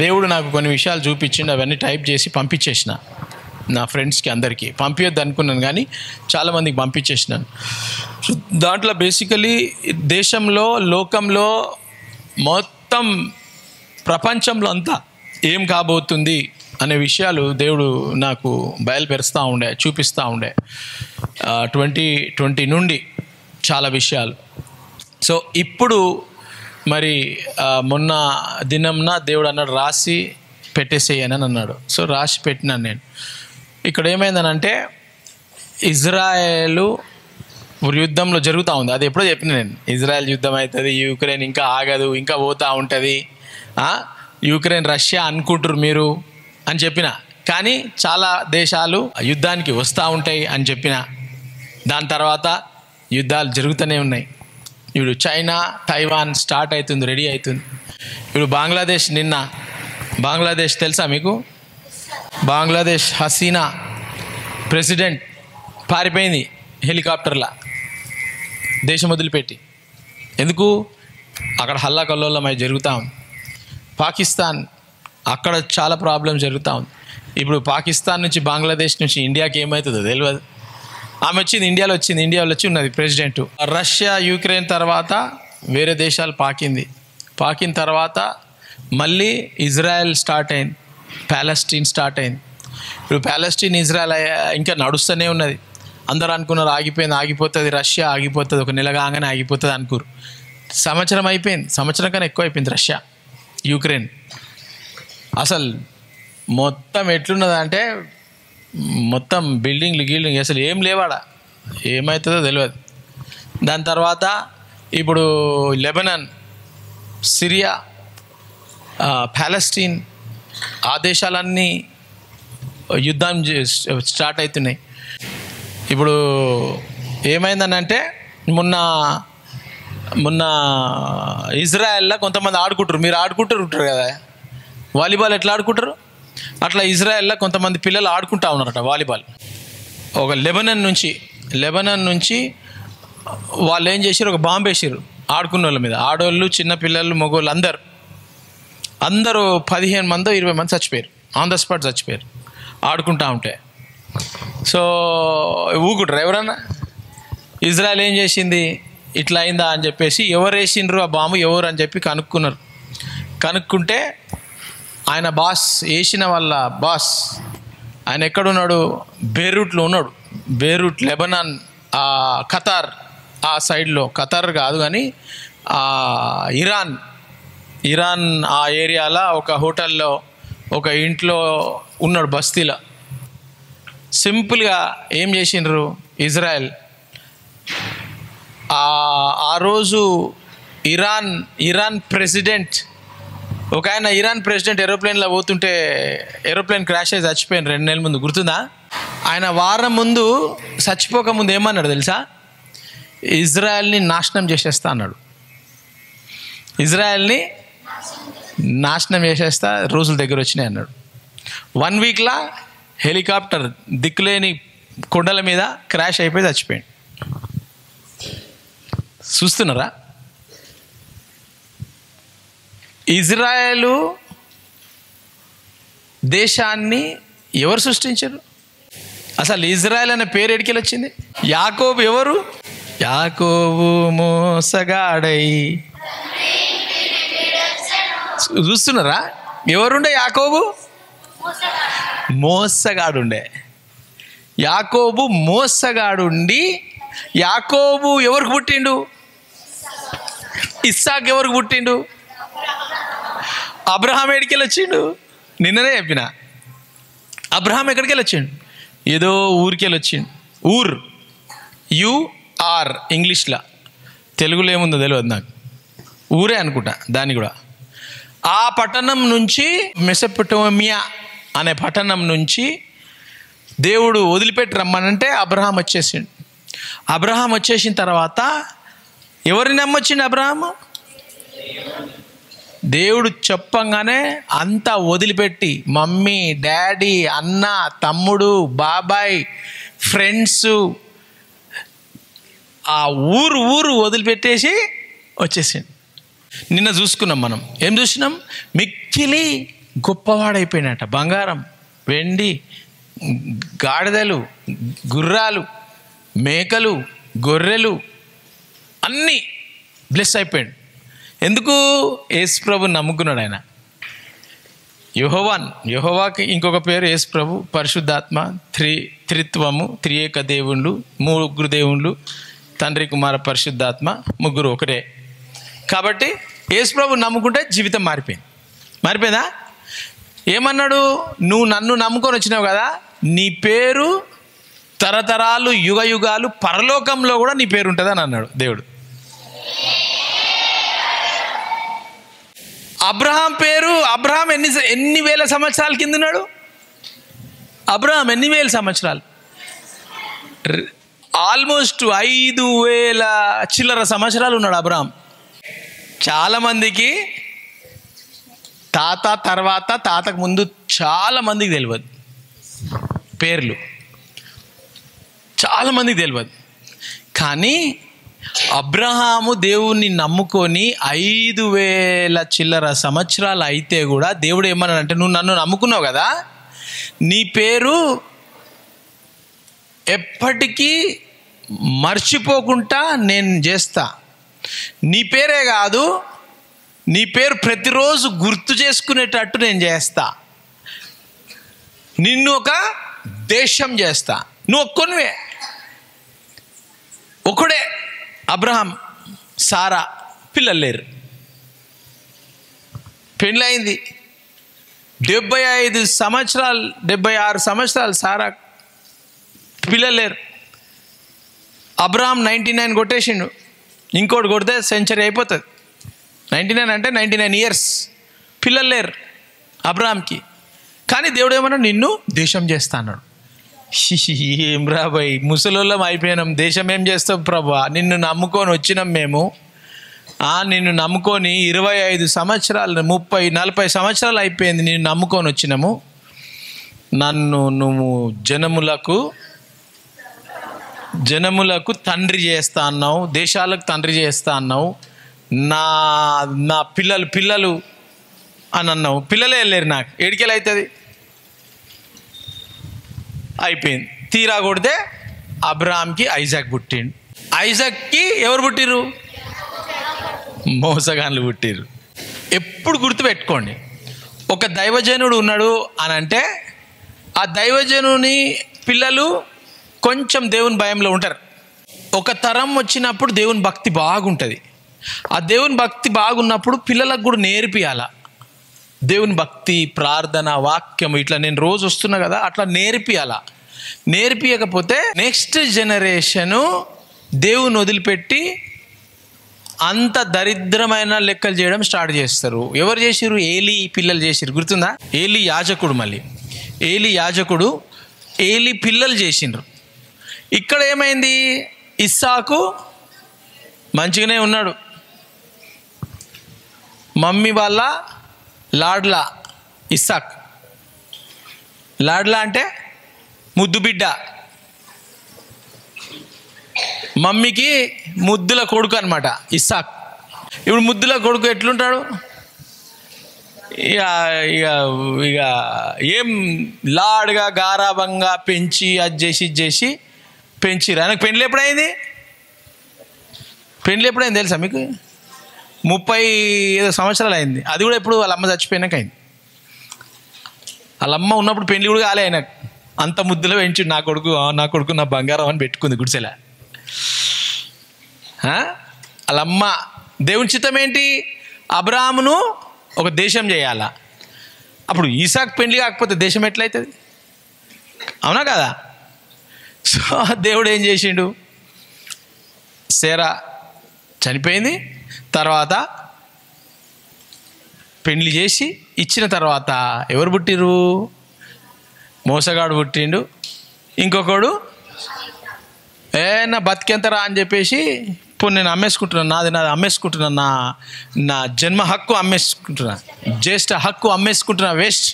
దేవుడు నాకు కొన్ని విషయాలు చూపించిండు, అవన్నీ టైప్ చేసి పంపించేసిన నా ఫ్రెండ్స్కి అందరికీ. పంపించొద్దు అనుకున్నాను కానీ చాలామందికి పంపించేసినాను. సో దాంట్లో బేసికలీ దేశంలో, లోకంలో, మొత్తం ప్రపంచంలో అంతా ఏం కాబోతుంది అనే విషయాలు దేవుడు నాకు బయలుపరుస్తూ ఉండే, చూపిస్తూ ఉండే 2020 నుండి చాలా విషయాలు. సో ఇప్పుడు మరి మొన్న దినంన దేవుడు అన్నాడు రాసి పెట్టేసేయని అన్నాడు. సో రాసి పెట్టినాను నేను. ఇక్కడ ఏమైందనంటే ఇజ్రాయేలు యుద్ధంలో జరుగుతూ ఉంది. అది ఎప్పుడో చెప్పిన నేను, ఇజ్రాయెల్ యుద్ధం అవుతుంది, యుక్రెయిన్ ఇంకా ఆగదు, ఇంకా పోతూ ఉంటుంది, యుక్రెయిన్ రష్యా అనుకుంటారు మీరు అని చెప్పిన. కానీ చాలా దేశాలు యుద్ధానికి వస్తూ ఉంటాయి అని చెప్పిన. దాని తర్వాత యుద్ధాలు జరుగుతూనే ఉన్నాయి. ఇప్పుడు చైనా, తైవాన్ స్టార్ట్ అవుతుంది, రెడీ అవుతుంది. ఇప్పుడు బంగ్లాదేశ్, నిన్న బంగ్లాదేశ్ తెలుసా మీకు? బంగ్లాదేశ్ హసీనా ప్రెసిడెంట్ పారిపోయింది హెలికాప్టర్లా దేశం వదిలిపెట్టి. ఎందుకు? అక్కడ హల్లా కల్లోలం అవి జరుగుతూ ఉంది. పాకిస్తాన్, అక్కడ చాలా ప్రాబ్లం జరుగుతూ ఉంది. ఇప్పుడు పాకిస్తాన్ నుంచి, బంగ్లాదేశ్ నుంచి ఇండియాకి ఏమవుతుందో తెలియదు. ఆమె వచ్చింది, ఇండియాలో వచ్చి ఉన్నది ప్రెసిడెంట్. రష్యా, యుక్రెయిన్ తర్వాత వేరే దేశాలు పాకిన తర్వాత మళ్ళీ ఇజ్రాయెల్ స్టార్ట్ అయింది, ప్యాలెస్టీన్ స్టార్ట్ అయింది. ఇప్పుడు ప్యాలెస్టీన్, ఇజ్రాయెల్ ఇంకా నడుస్తూనే ఉన్నది. అందరూ అనుకున్నారు ఆగిపోతుంది, రష్యా ఆగిపోతుంది, ఒక నెల కాగానే ఆగిపోతుంది అనుకోరు. సంవత్సరం అయిపోయింది, సంవత్సరం కన్నా ఎక్కువ అయిపోయింది రష్యా, యుక్రెయిన్. అసలు మొత్తం ఎట్లున్నదంటే మొత్తం బిల్డింగ్లు అసలు ఏం లేవాడ, ఏమవుతుందో తెలియదు. దాని తర్వాత ఇప్పుడు లెబనాన్, సిరియా, ప్యాలెస్టీన్, ఆ దేశాలన్నీ యుద్ధం స్టార్ట్ అవుతున్నాయి. ఇప్పుడు ఏమైందనంటే మొన్న ఇజ్రాయెల్లో కొంతమంది ఆడుకుంటారు, మీరు ఆడుకుంటారు కదా వాలీబాల్, ఎట్లా ఆడుకుంటారు అట్లా ఇజ్రాయెల్లో కొంతమంది పిల్లలు ఆడుకుంటా ఉన్నారట వాలీబాల్. ఒక లెబనాన్ నుంచి వాళ్ళు ఏం చేశారు, ఒక బాంబు వేసారు ఆడుకున్న వాళ్ళ మీద. ఆడవాళ్ళు, చిన్నపిల్లలు, మగవాళ్ళు అందరూ 15 మందో 20 మంది చచ్చిపోయారు, ఆన్ ద స్పాట్ చచ్చిపోయారు ఆడుకుంటా ఉంటే. సో ఊగుంటారు ఎవరన్నా? ఇజ్రాయెల్ ఏం చేసింది, ఇట్లా అయిందా అని చెప్పేసి ఎవరు వేసిండ్రు ఆ బాంబు ఎవరు అని చెప్పి కనుక్కుంటే ఆయన వేసిన వాళ్ళ బాస్ ఆయన ఎక్కడున్నాడు? బేరూట్లో ఉన్నాడు. బేరూట్, లెబనాన్, ఖతార్, ఆ సైడ్లో, ఖతార్ కాదు కానీ ఇరాన్ ఆ ఏరియాలో ఒక హోటల్లో, ఒక ఇంట్లో ఉన్నాడు, బస్తీలో. సింపుల్గా ఏం చేసిండ్రు ఇజ్రాయెల్, ఆ రోజు ఇరాన్ ప్రెసిడెంట్, ఒక ఆయన ఇరాన్ ప్రెసిడెంట్ ఏరోప్లేన్లో పోతుంటే ఏరోప్లేన్ క్రాష్ అయ్యి చచ్చిపోయాను 2 నెలల ముందు, గుర్తుందా? ఆయన వారం ముందు చచ్చిపోకముందు ఏమన్నాడు తెలుసా? ఇజ్రాయెల్ని నాశనం చేసేస్తా అన్నాడు. ఇజ్రాయెల్ని నాశనం చేసేస్తా, రోజుల దగ్గర వచ్చినాయి అన్నాడు. 1 వీక్లా హెలికాప్టర్ దిక్కులేని కొండల మీద క్రాష్ అయిపోయి చచ్చిపోయాడు. చూస్తున్నారా? ఇజ్రాయేలు దేశాన్ని ఎవరు సృష్టించారు? అసలు ఇజ్రాయెల్ అనే పేరు ఎడికెళ్ళి వచ్చింది? యాకోబు ఎవరు? యాకోబు మోసగాడై. చూస్తున్నారా? ఎవరుండే? యాకోబు మోసగాడుండే. యాకోబు మోసగాడుండి, యాకోబు ఎవరికి పుట్టిండు? ఇస్సాకు ఎవరికి పుట్టిండు? అబ్రహాం ఎక్కడికెళ్ళి వచ్చిండు? నిన్ననే చెప్పిన. అబ్రహాం ఎక్కడికెళ్ళి వచ్చిండు? ఏదో ఊరికెళ్ళి వచ్చిండు. UR ఇంగ్లీష్లో, తెలుగులో ఏముందో తెలియదు నాకు, ఊరే అనుకుంటా దాన్ని కూడా. ఆ పట్టణం నుంచి, మెసొపొటేమియా అనే పట్టణం నుంచి దేవుడు వదిలిపెట్టి రమ్మనంటే అబ్రహాం వచ్చేసిండు. అబ్రహాం వచ్చేసిన తర్వాత ఎవరిని నమ్మొచ్చిండు అబ్రహాము? దేవుడు చెప్పంగానే అంతా వదిలిపెట్టి, మమ్మీ, డాడీ, అన్న, తమ్ముడు, బాబాయ్, ఫ్రెండ్స్, ఆ ఊరు వదిలిపెట్టేసి వచ్చేసిండు. నిన్న చూసుకున్నాం మనం. ఏం చూసినాం? మిక్కిలి గొప్పవాడైపోయినట. బంగారం, వెండి, గాడిదలు, గుర్రాలు, మేకలు, గొర్రెలు అన్నీ బ్లెస్ అయిపోయాడు. ఎందుకు? యేసు ప్రభుని నమ్ముకున్నాడు ఆయన. యెహోవాకి ఇంకొక పేరు యేసు ప్రభు. పరిశుద్ధాత్మ, త్రిత్వము, త్రియేక దేవుళ్ళు, ముగ్గురు దేవుళ్ళు, తండ్రి, కుమార, పరిశుద్ధాత్మ, ముగ్గురు ఒకటే. కాబట్టి యేసు ప్రభుని నమ్ముకుంటే జీవితం మారిపోయిందా? ఏమన్నాడు? నువ్వు నన్ను నమ్ముకొని వచ్చినావు కదా, నీ పేరు తరతరాలు, యుగ యుగాలు పరలోకంలో కూడా నీ పేరు ఉంటుంది అని అన్నాడు దేవుడు. అబ్రహాం ఎన్ని వేల సంవత్సరాల కింద ఉన్నాడు? అబ్రహాం ఎన్ని వేల సంవత్సరాలు? ఆల్మోస్ట్ 5,000 చిల్లర సంవత్సరాలు ఉన్నాడు అబ్రహాం. చాలామందికి తాత తర్వాత, తాతకు ముందు చాలామందికి తెలియదు పేర్లు, చాలామందికి తెలియదు. కానీ అబ్రహాము దేవుణ్ణి నమ్ముకొని 5,000 చిల్లర సంవత్సరాలు అయితే కూడా దేవుడు ఏమన్నాడంటే, నువ్వు నన్ను నమ్ముకున్నావు కదా, నీ పేరు ఎప్పటికీ మర్చిపోకుండా నేను చేస్తా. నీ పేరే కాదు, నీ పేరు ప్రతిరోజు గుర్తు చేసుకునేటట్టు నేను చేస్తా. నిన్ను ఒక దేశం చేస్తా. నువ్వు ఒక్కనివే, ఒకడే అబ్రహాం. సారా పిల్లలు లేరు. పెళ్ళయింది 75 సంవత్సరాలు, 76 సంవత్సరాలు సారా, పిల్లలు లేరు. అబ్రహాం 99 కొట్టేసిండు. ఇంకోటి కొడితే సెంచరీ అయిపోతుంది. 99 అంటే 99 ఇయర్స్. పిల్లలు లేరు అబ్రహాంకి. కానీ దేవుడు ఏమన్నా, నిన్ను దేశం చేస్తా అన్నాడు. ఏం రాబాయ్, ముసలోళ్ళం అయిపోయినాం, దేశం ఏం చేస్తాం ప్రభా? నిన్ను నమ్ముకొని వచ్చినాం మేము. నిన్ను నమ్ముకొని 25 సంవత్సరాలు, 30, 40 సంవత్సరాలు అయిపోయింది నిన్ను నమ్ముకొని వచ్చినాము. నన్ను నువ్వు జనములకు తండ్రి చేస్తా అన్నావు, దేశాలకు తండ్రి చేస్తా అన్నావు, నా పిల్లలు అని అన్నావు. పిల్లలే లేరు నాకు, ఏడికెళ్ళి అవుతుంది? అయిపోయింది. తీరా కొడితే అబ్రహాంకి ఐజాక్ పుట్టిండు. ఐజాక్కి ఎవరు పుట్టిరు? మోసగాన్లు పుట్టిరు. ఎప్పుడు గుర్తుపెట్టుకోండి, ఒక దైవజనుడు ఉన్నాడు అని అంటే ఆ దైవజనుని పిల్లలు కొంచెం దేవుని భయంలో ఉంటారు. ఒక తరం వచ్చినప్పుడు దేవుని భక్తి బాగుంటుంది. ఆ దేవుని భక్తి బాగున్నప్పుడు పిల్లలకు కూడా నేర్పియాల. దేవుని భక్తి, ప్రార్థన, వాక్యం ఇట్లా నేను రోజు వస్తున్నా కదా, అట్లా నేర్పియాల. నేర్పియకపోతే నెక్స్ట్ జనరేషను దేవుని వదిలిపెట్టి అంత దరిద్రమైన లెక్కలు చేయడం స్టార్ట్ చేస్తారు. ఎవరు చేసిరు? ఏలీ పిల్లలు చేసిరు. గుర్తుందా? ఏలీ యాజకుడు. మళ్ళీ ఏలీ పిల్లలు చేసిండ్రు. ఇక్కడ ఏమైంది? ఇస్సాకు మంచిగానే ఉన్నాడు. మమ్మీ వాళ్ళ లాడ్లా ఇస్సాక్. లాడ్లా అంటే ముద్దు బిడ్డ. మమ్మీకి ముద్దుల కొడుకు అనమాట ఇస్సాక్. ఇప్పుడు ముద్దుల కొడుకు ఎట్లుంటాడు? ఇక ఏం లాడ్గా గారాబంగా పెంచి అది చేసి పెంచిరు. ఆయనకు పెండ్లి ఎప్పుడైంది తెలుసా మీకు? 30 సంవత్సరాలు అయింది. అది కూడా ఎప్పుడు వాళ్ళ అమ్మ చచ్చిపోయినాక అయింది. వాళ్ళ అమ్మ ఉన్నప్పుడు పెళ్లి కూడా కాలే ఆయనకు. అంత ముద్దులో పెంచి నా కొడుకు నా బంగారం అని పెట్టుకుంది గుడిసెలా. వాళ్ళ అమ్మ. దేవుని చిత్తం ఏంటి? అబ్రాహామును ఒక దేశం చేయాలా. అప్పుడు ఈసాక్ పెళ్లి కాకపోతే దేశం ఎట్లయితుంది? అవునా కదా? సో దేవుడు ఏం చేసిండు? సేరా చనిపోయింది. తర్వాత పెళ్లి చేసి ఇచ్చిన తర్వాత ఎవరు పుట్టిరు? మోసగాడు పుట్టిండు. ఇంకొకడు నా బతికెంతరా అని చెప్పేసి ఇప్పుడు నేను అమ్మేసుకుంటున్నాను, నాది అమ్మేసుకుంటున్నాను, నా జన్మ హక్కు అమ్మేసుకుంటున్నా, జ్యేష్ఠ హక్కు అమ్మేసుకుంటున్నా, వేస్ట్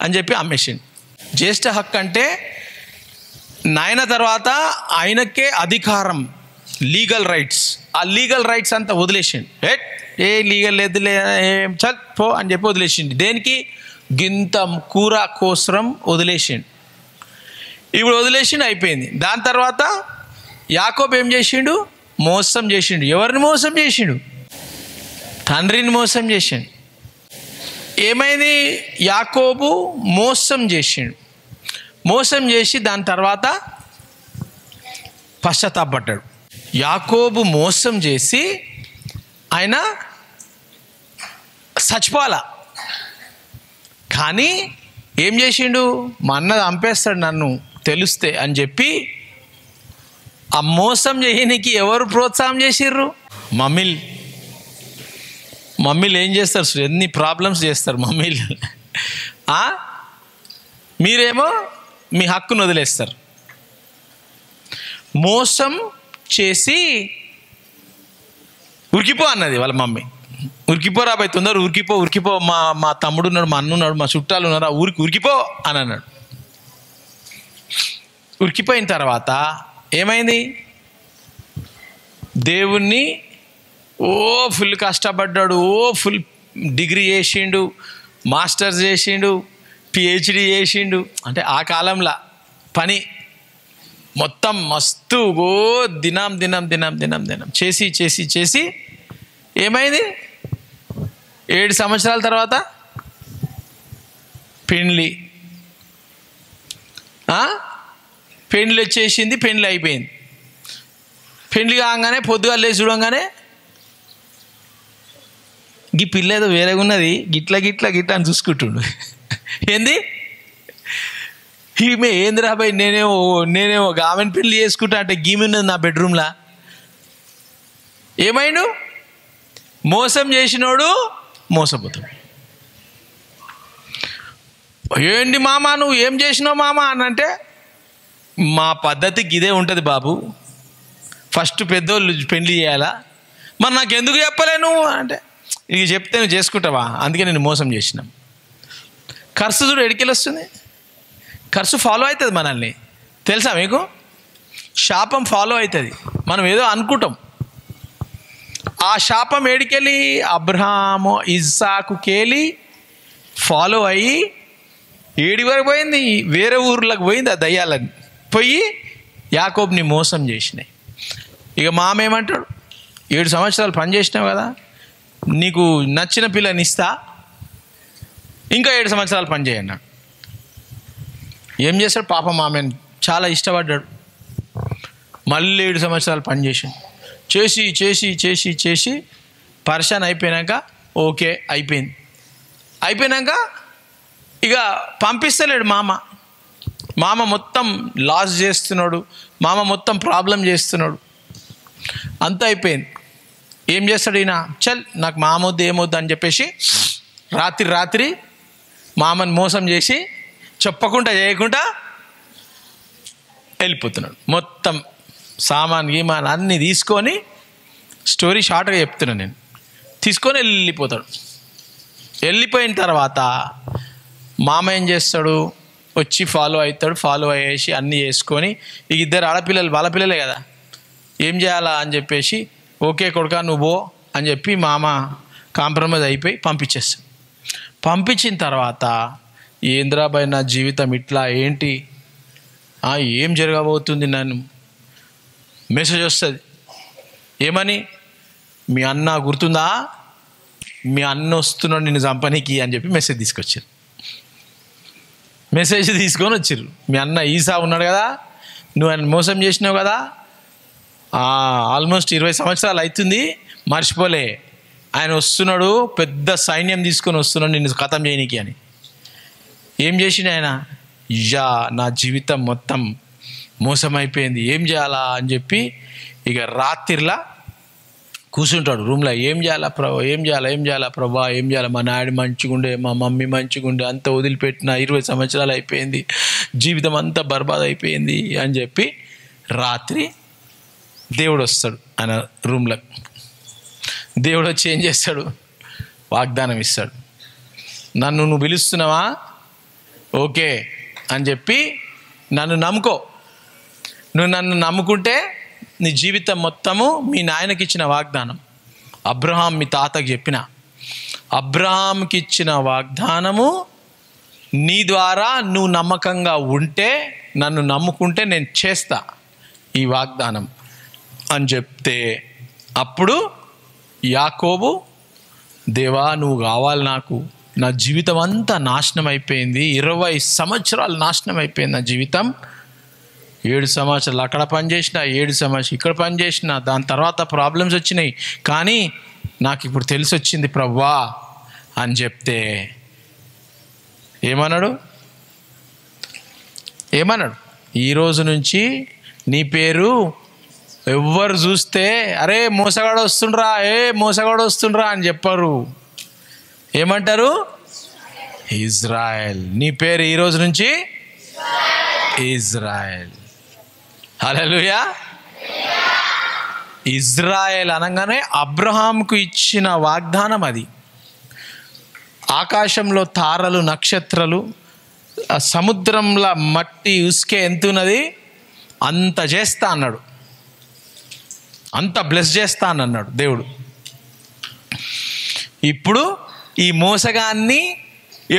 అని చెప్పి అమ్మేసిండు. జ్యేష్ఠ హక్కు అంటే నాయన తర్వాత ఆయనకే అధికారం, లీగల్ రైట్స్. ఆ లీగల్ రైట్స్ అంతా వదిలేసిండు. ఏ లీగల్ లేదు ఏం చల్ పో అని చెప్పి వదిలేసిండు. దేనికి? గింత కూర కోసరం వదిలేసిండు. ఇప్పుడు వదిలేసిండు, అయిపోయింది. దాని తర్వాత యాకోబు ఏం చేసిండు? మోసం చేసిండు. ఎవరిని మోసం చేసిండు? తండ్రిని మోసం చేసిండు. ఏమైంది? యాకోబు మోసం చేసిండు. మోసం చేసి దాని తర్వాత పశ్చాత్తాపడ్డాడు. యాకోబు మోసం చేసి ఆయన చచ్చిపోవాలా, కానీ ఏం చేసిండు? మా అన్న చంపేస్తాడు నన్ను తెలిస్తే అని చెప్పి ఆ మోసం చేయడానికి ఎవరు ప్రోత్సాహం చేసిర్రు? మమ్మీలు ఏం చేస్తారు? ఎన్ని ప్రాబ్లమ్స్ చేస్తారు మమ్మీలు. మీరేమో మీ హక్కును వదిలేస్తారు. మోసం చేసి ఉరికిపో అన్నది వాళ్ళ మమ్మీ. ఉరికిపో రాబోయే తొందర ఉరికిపో, మా తమ్ముడు ఉన్నాడు, మా అన్న ఉన్నాడు, మా చుట్టాలు ఉన్నారు, ఆ ఊరికి ఉరికిపో అని అన్నాడు. ఉరికిపోయిన తర్వాత ఏమైంది? దేవుణ్ణి ఫుల్ కష్టపడ్డాడు, ఫుల్ డిగ్రీ చేసిండు, మాస్టర్స్ చేసిండు, పిహెచ్డి చేసిండు. అంటే ఆ కాలంలో పని మొత్తం మస్తు దినం చేసి ఏమైంది? 7 సంవత్సరాల తర్వాత పెళ్ళి వచ్చేసింది. పెళ్ళి అయిపోయింది. పెళ్ళి కాగానే పొద్దుగా లేచి చూడంగానే ఈ పిల్ల ఏదో వేరేగా ఉన్నది, గిట్ల అని చూసుకుంటుండు. ఏంది ఈమె? ఏంది రాబాయి, నేనేమో ఆమెను పెళ్ళి చేసుకుంటా అంటే గీమి ఉన్నది నా బెడ్రూమ్లా. ఏమైండు? మోసం చేసినోడు మోసపోతాడు. ఏంటి మామ నువ్వు ఏం చేసినావు మామ అని అంటే, మా పద్ధతికి ఇదే ఉంటుంది బాబు, ఫస్ట్ పెద్దోళ్ళు పెళ్ళి చేయాలా, మరి నాకు ఎందుకు చెప్పలేను అంటే, ఇక చెప్తే నువ్వు చేసుకుంటావా, అందుకే నేను మోసం చేసినాం. ఖర్చు చూడు ఎడికెళ్ళి వస్తుంది. ఖర్చు ఫాలో అవుతుంది మనల్ని, తెలుసా మీకు? శాపం ఫాలో అవుతుంది. మనం ఏదో అనుకుంటాం, ఆ శాపం ఏడికెళ్ళి అబ్రహాము ఇస్సాకుకెళ్ళి ఫాలో అయ్యి ఏడి వరకు పోయింది? వేరే ఊర్లకు పోయింది. ఆ దయ్యాలని పోయి యాకోబుని మోసం చేసినాయి. ఇక మామేమంటాడు? 7 సంవత్సరాలు పని చేసినావు కదా, నీకు నచ్చిన పిల్లని ఇస్తా, ఇంకా 7 సంవత్సరాలు పని చేయన్నాడు. ఏం చేస్తాడు పాపం? మామని చాలా ఇష్టపడ్డాడు. మళ్ళీ 7 సంవత్సరాలు పని చేసాడు. చేసి పరేషాన్ అయిపోయినాక ఓకే అయిపోయినాక ఇక పంపిస్తలేడు మామ మొత్తం లాస్ చేస్తున్నాడు, మామ మొత్తం ప్రాబ్లం చేస్తున్నాడు. అంతా అయిపోయింది. ఏం చేస్తాడు ఈయన? చల్ నాకు మామొద్దు ఏమొద్దు అని చెప్పేసి రాత్రి మామని మోసం చేసి చెప్పకుండా చేయకుండా వెళ్ళిపోతున్నాడు. మొత్తం సామాన్ గీమాన్ అన్నీ తీసుకొని, స్టోరీ షార్ట్గా చెప్తున్నాను నేను, తీసుకొని వెళ్ళిపోతాడు. వెళ్ళిపోయిన తర్వాత మామ ఏం చేస్తాడు? వచ్చి ఫాలో అవుతాడు. ఫాలో అయ్యేసి అన్నీ చేసుకొని, ఇక 2 ఆడపిల్లలు వాళ్ళ పిల్లలే కదా, ఏం చేయాలా అని చెప్పేసి, ఓకే కొడుకా నువ్వు పో అని చెప్పి మామ కాంప్రమైజ్ అయిపోయి పంపించేస్తాడు. పంపించిన తర్వాత ఏంద్రాబాయ్ నా జీవితం ఇట్లా ఏంటి, ఏం జరగబోతుంది, నన్ను మెసేజ్ వస్తుంది. ఏమని? మీ అన్న గుర్తుందా, మీ అన్న వస్తున్నాడు నిన్ను చంపనీకి అని చెప్పి మెసేజ్ తీసుకొచ్చారు. మెసేజ్ తీసుకొని వచ్చారు. మీ అన్న ఈసా ఉన్నాడు కదా, నువ్వు ఆయన మోసం చేసినావు కదా, ఆల్మోస్ట్ 20 సంవత్సరాలు అవుతుంది, మర్చిపోలే, ఆయన వస్తున్నాడు, పెద్ద సైన్యం తీసుకొని వస్తున్నాడు నిన్ను ఖతం చేయనీకి అని. ఏం చేసిండు ఆయన? నా జీవితం మొత్తం మోసమైపోయింది, ఏం చేయాలా అని చెప్పి ఇక రాత్రిలా కూర్చుంటాడు రూమ్లో. ఏం చేయాలా ప్రభా, ఏం చేయాలా ప్రభా, ఏం చేయాలా, మా డాడీ మంచిగుండే, మా మమ్మీ మంచిగుండే, అంతా వదిలిపెట్టిన 20 సంవత్సరాలు అయిపోయింది, జీవితం అంతా బర్బాద్ అయిపోయింది అని చెప్పి రాత్రి దేవుడు వస్తాడు ఆయన రూమ్లో. దేవుడు వచ్చి ఏం చేస్తాడు? వాగ్దానం ఇస్తాడు. నన్ను నువ్వు పిలుస్తున్నావా, ఓకే అని చెప్పి నన్ను నమ్ముకో, నువ్వు నన్ను నమ్ముకుంటే నీ జీవితం మొత్తము మీ నాయనకి ఇచ్చిన వాగ్దానం, అబ్రహాం మీ తాతకు చెప్పిన, అబ్రహాంకి ఇచ్చిన వాగ్దానము నీ ద్వారా నువ్వు నమ్మకంగా ఉంటే, నన్ను నమ్ముకుంటే నేను చేస్తా ఈ వాగ్దానం అని చెప్తే, అప్పుడు యాకోబు, దేవా నువ్వు కావాలి నాకు, నా జీవితం అంతా నాశనం అయిపోయింది, 20 సంవత్సరాలు నాశనం అయిపోయింది నా జీవితం, 7 సంవత్సరాలు అక్కడ పనిచేసిన, 7 సంవత్సరాలు ఇక్కడ పనిచేసిన, దాని తర్వాత ప్రాబ్లమ్స్ వచ్చినాయి, కానీ నాకు ఇప్పుడు తెలిసి వచ్చింది ప్రభువా అని చెప్తే ఏమన్నాడు? ఈ రోజు నుంచి నీ పేరు ఎవ్వరు చూస్తే అరే మోసగాడు వస్తుండ్రా అని చెప్పరు. ఏమంటారు? ఇజ్రాయెల్. నీ పేరు ఈ రోజు నుంచి ఇజ్రాయెల్. హల్లెలూయా. ఇజ్రాయెల్ అనగానే అబ్రహాంకు ఇచ్చిన వాగ్దానం అది. ఆకాశంలో తారలు, నక్షత్రాలు, సముద్రంలో మట్టి ఉసుకే ఎంత ఉన్నది అంత చేస్తా అన్నాడు, అంత బ్లెస్ చేస్తా అని అన్నాడు దేవుడు. ఇప్పుడు ఈ మోసగాన్ని